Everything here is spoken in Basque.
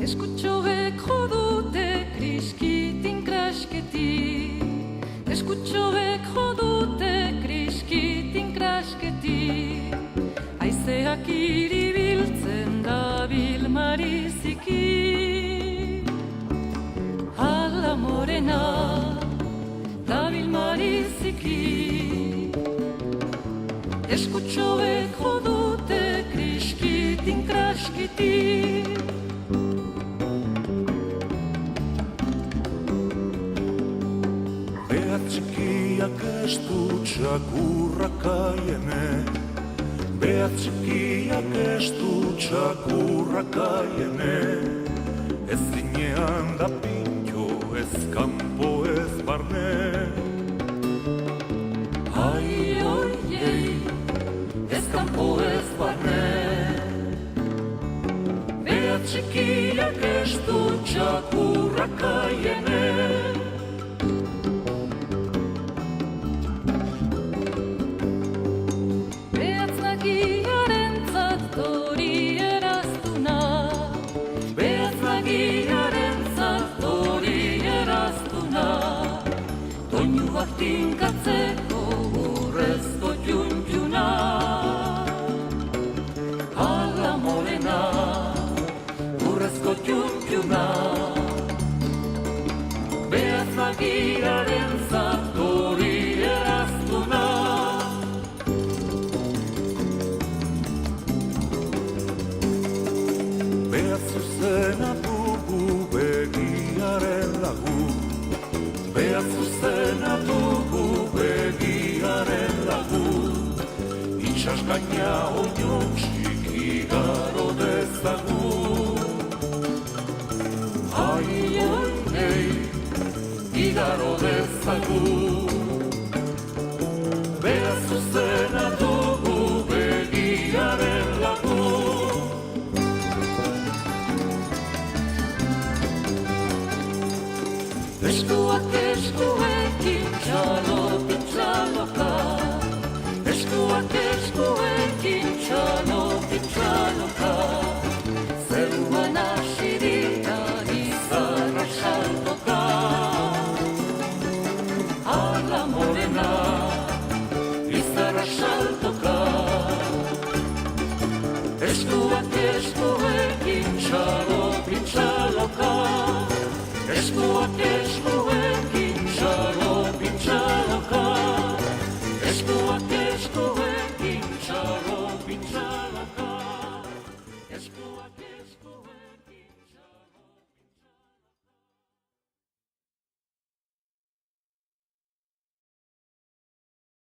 Eskutxoek jodute kriskitin krasketi, eskutxoek jodute kriskitin krasketi, aizeak iribiltzen dabil mariziki, ala morena dabil mariziki, eskutxoek jodute kriskitin krasketi. Txikiak ez du txakurraka jene, behar txikiak ez du txakurraka jene, ez zinean da pinto, ez kanpo ez barne. Ai, oi, ei, ez kanpo ez barne, behar txikiak ez du txakurraka jene. Tinkatzeko urrezko txuntzuna, ala morena, urrezko txuntzuna, behazagiraren zaktori eraztuna. Behazuzena dugu begiaren lagu, behazuzena dugu begiaren lagu, itxas gaina oino txiki igaro dezagu. Ai, oi, ei, igaro dezagu, behazuzena dugu begiaren lagu. Eskuak eskuekin txalokin txaloka, eskuak eskuekin txalokin txaloka, zeruan hasi dira izarra saltoka. Ala morena, izarra saltoka, eskuak eskuekin txalokin txaloka, eskuak eskuekin